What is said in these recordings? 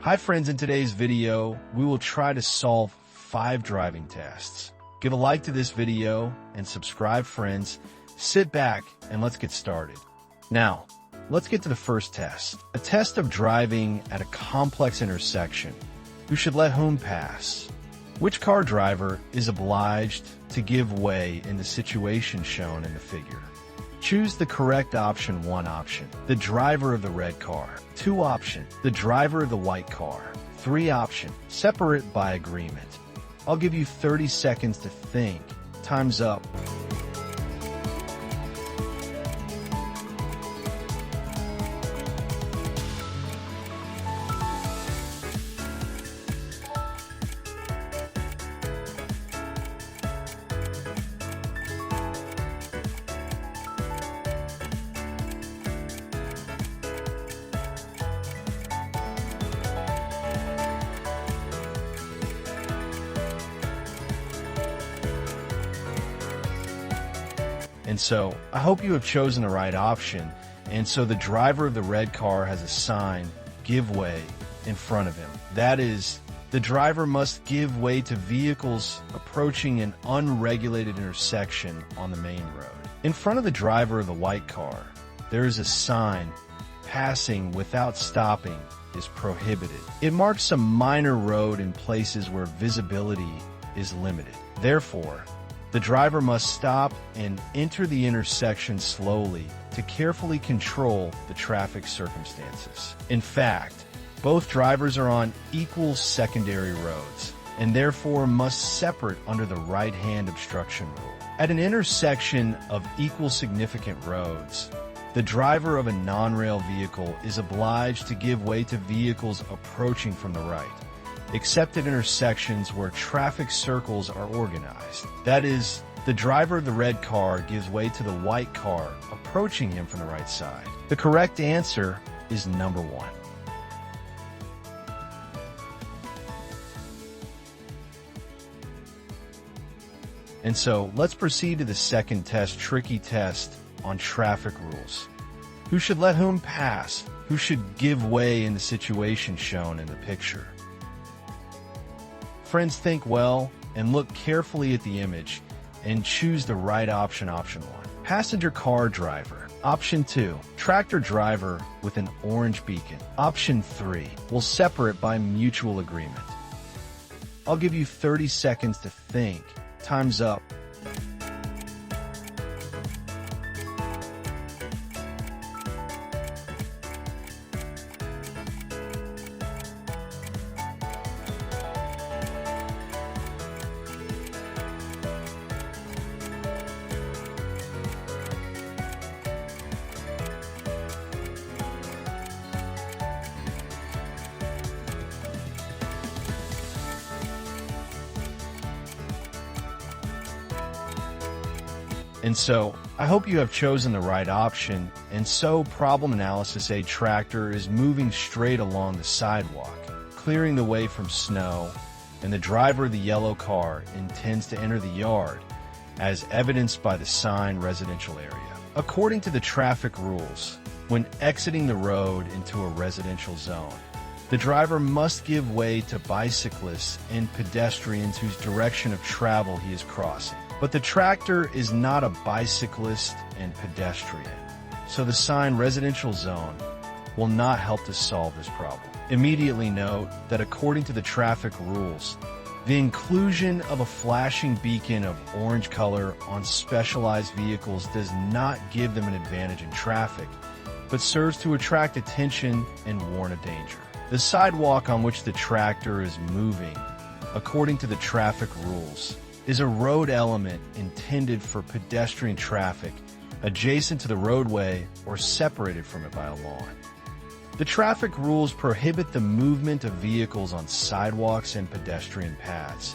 Hi friends, in today's video, we will try to solve 5 driving tests. Give a like to this video and subscribe friends. Sit back and let's get started. Now, let's get to the first test. A test of driving at a complex intersection. Who should let whom pass? Which car driver is obliged to give way in the situation shown in the figure? Choose the correct option. 1 option, the driver of the red car. 2 option, the driver of the white car. 3 option, separate by agreement. I'll give you 30 seconds to think. Time's up. And so, I hope you have chosen the right option. And so the driver of the red car has a sign, "Give way," in front of him. That is, the driver must give way to vehicles approaching an unregulated intersection on the main road. In front of the driver of the white car, there is a sign, "Passing without stopping is prohibited." It marks a minor road in places where visibility is limited. Therefore, the driver must stop and enter the intersection slowly to carefully control the traffic circumstances. In fact, both drivers are on equal secondary roads and therefore must separate under the right-hand obstruction rule. At an intersection of equal significant roads, the driver of a non-rail vehicle is obliged to give way to vehicles approaching from the right, except at intersections where traffic circles are organized. That is, the driver of the red car gives way to the white car approaching him from the right side. The correct answer is number 1. And so, let's proceed to the second test, tricky test on traffic rules. Who should let whom pass? Who should give way in the situation shown in the picture? Friends, think well and look carefully at the image and choose the right option. Option 1, passenger car driver. Option 2, tractor driver with an orange beacon. Option 3, will separate by mutual agreement. I'll give you 30 seconds to think. Time's up. And so, I hope you have chosen the right option. And so, problem analysis: a tractor is moving straight along the sidewalk, clearing the way from snow, and the driver of the yellow car intends to enter the yard, as evidenced by the sign "Residential Area." According to the traffic rules, when exiting the road into a residential zone, the driver must give way to bicyclists and pedestrians whose direction of travel he is crossing. But the tractor is not a bicyclist and pedestrian, so the sign "Residential Zone" will not help to solve this problem. Immediately note that according to the traffic rules, the inclusion of a flashing beacon of orange color on specialized vehicles does not give them an advantage in traffic, but serves to attract attention and warn of danger. The sidewalk on which the tractor is moving, according to the traffic rules, is a road element intended for pedestrian traffic adjacent to the roadway or separated from it by a lawn. The traffic rules prohibit the movement of vehicles on sidewalks and pedestrian paths,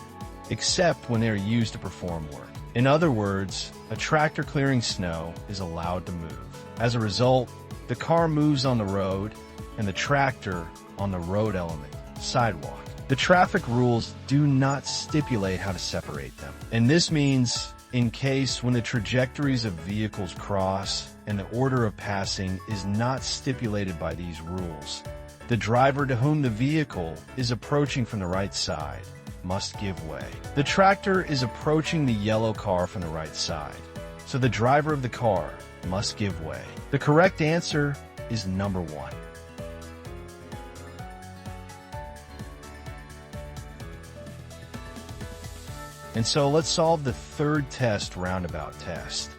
except when they are used to perform work. In other words, a tractor clearing snow is allowed to move. As a result, the car moves on the road and the tractor on the road element, sidewalk. The traffic rules do not stipulate how to separate them. And this means, in case when the trajectories of vehicles cross and the order of passing is not stipulated by these rules, The driver to whom the vehicle is approaching from the right side must give way. The tractor is approaching the yellow car from the right side, so the driver of the car must give way. The correct answer is number 1. And so let's solve the third test, roundabout test.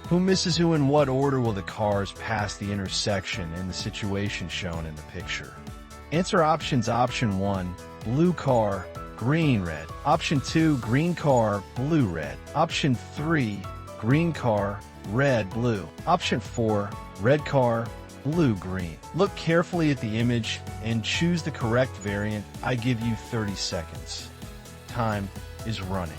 Who misses who? In what order will the cars pass the intersection in the situation shown in the picture? Answer options: option 1, blue car, green, red. Option 2, green car, blue, red. Option 3, green car, red, blue. Option 4, red car, blue, green. Look carefully at the image and choose the correct variant. I give you 30 seconds. Time is running.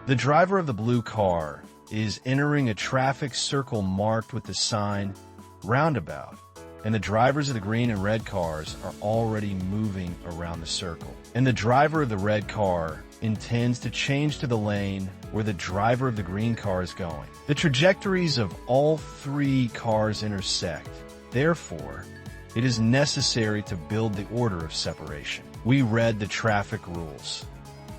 The driver of the blue car is entering a traffic circle marked with the sign roundabout, and the drivers of the green and red cars are already moving around the circle. And the driver of the red car intends to change to the lane where the driver of the green car is going. The trajectories of all 3 cars intersect. Therefore, it is necessary to build the order of separation. We read the traffic rules.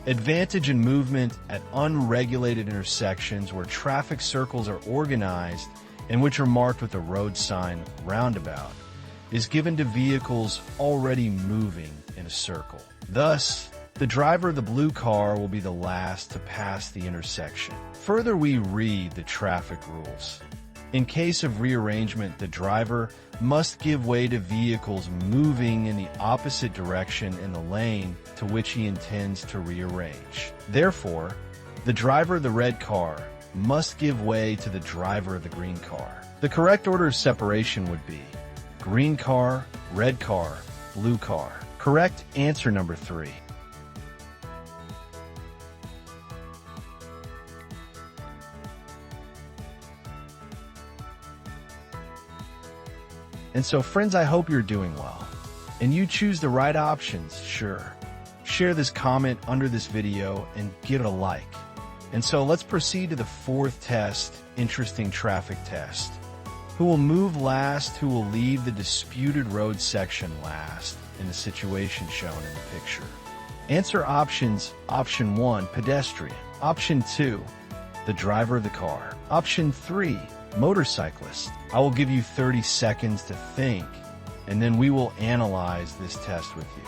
Advantage in movement at unregulated intersections where traffic circles are organized and which are marked with a road sign roundabout is given to vehicles already moving in a circle. Thus, the driver of the blue car will be the last to pass the intersection. Further, we read the traffic rules. In case of rearrangement, the driver must give way to vehicles moving in the opposite direction in the lane to which he intends to rearrange. Therefore, the driver of the red car must give way to the driver of the green car. The correct order of separation would be green car, red car, blue car. Correct answer number 3. And so, friends, I hope you're doing well, and you choose the right options. Sure, share this comment under this video and give it a like. And so let's proceed to the 4th test, interesting traffic test. Who will move last? Who will leave the disputed road section last in the situation shown in the picture? Answer options: option 1, pedestrian. Option 2, the driver of the car. Option 3, motorcyclist. I will give you 30 seconds to think, and then we will analyze this test with you.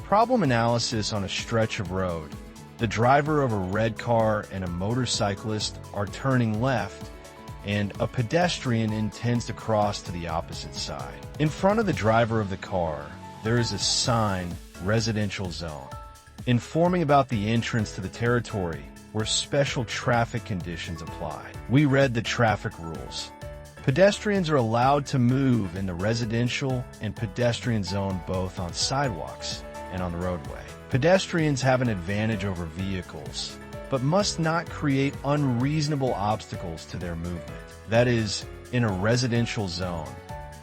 Problem analysis on a stretch of road. The driver of a red car and a motorcyclist are turning left, and a pedestrian intends to cross to the opposite side. In front of the driver of the car, there is a sign, residential zone, informing about the entrance to the territory where special traffic conditions apply. We read the traffic rules. Pedestrians are allowed to move in the residential and pedestrian zone both on sidewalks and on the roadway. Pedestrians have an advantage over vehicles, but must not create unreasonable obstacles to their movement. That is, in a residential zone,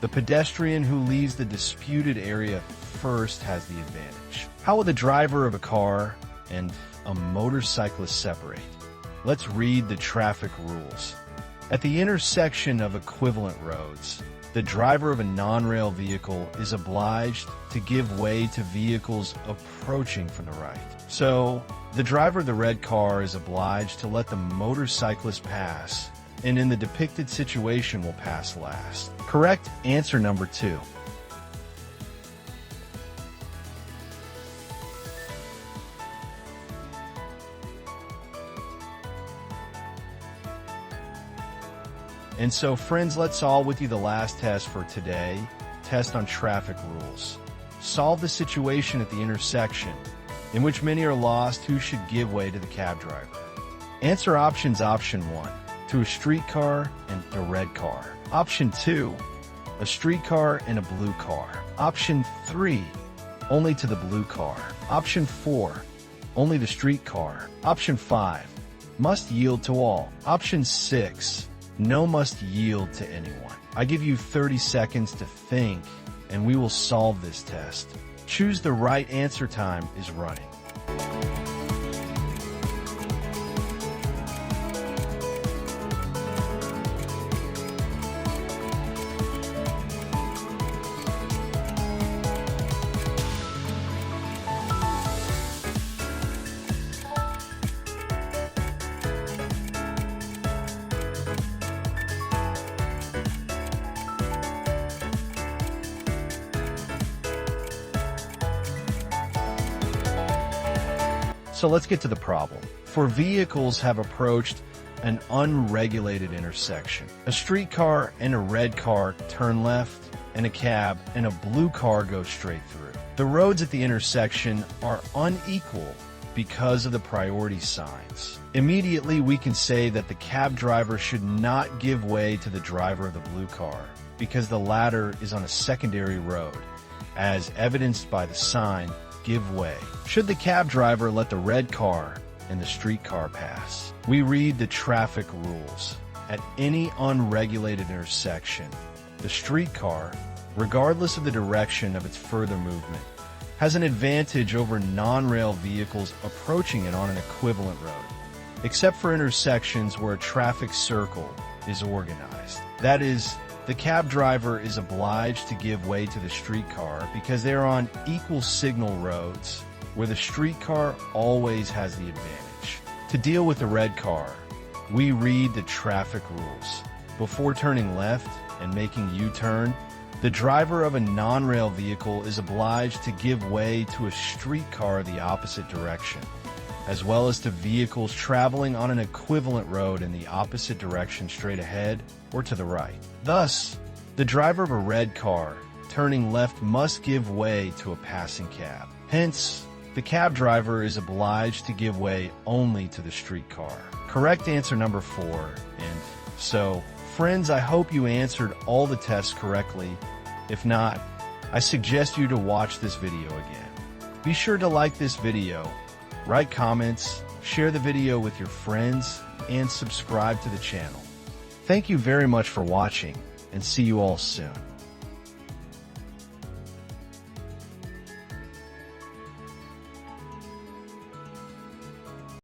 the pedestrian who leaves the disputed area first has the advantage. How will the driver of a car and a motorcyclist separate? Let's read the traffic rules. At the intersection of equivalent roads, the driver of a non-rail vehicle is obliged to give way to vehicles approaching from the right. So, the driver of the red car is obliged to let the motorcyclist pass and in the depicted situation will pass last. Correct answer number 2. And so, friends, let's solve with you the last test for today. Test on traffic rules. Solve the situation at the intersection in which many are lost who should give way to the cab driver. Answer options: option 1, to a streetcar and a red car. Option 2, a streetcar and a blue car. Option 3, only to the blue car. Option 4, only the streetcar. Option 5, must yield to all. Option 6, no must yield to anyone. I give you 30 seconds to think, and we will solve this test. Choose the right answer. Time is running. So let's get to the problem. Four vehicles have approached an unregulated intersection. A streetcar and a red car turn left, and a cab and a blue car go straight through. The roads at the intersection are unequal because of the priority signs. Immediately, we can say that the cab driver should not give way to the driver of the blue car because the latter is on a secondary road, as evidenced by the sign, "Give way." Should the cab driver let the red car and the streetcar pass? We read the traffic rules. At any unregulated intersection, the streetcar, regardless of the direction of its further movement, has an advantage over non-rail vehicles approaching it on an equivalent road, except for intersections where a traffic circle is organized. That is, the cab driver is obliged to give way to the streetcar because they are on equal signal roads where the streetcar always has the advantage. To deal with the red car, we read the traffic rules. Before turning left and making U-turn, the driver of a non-rail vehicle is obliged to give way to a streetcar the opposite direction, as well as to vehicles traveling on an equivalent road in the opposite direction straight ahead or to the right. Thus, the driver of a red car turning left must give way to a passing cab. Hence, the cab driver is obliged to give way only to the streetcar. Correct answer number 4. And so, friends, I hope you answered all the tests correctly. If not, I suggest you to watch this video again. Be sure to like this video, write comments, share the video with your friends, and subscribe to the channel. Thank you very much for watching, and see you all soon.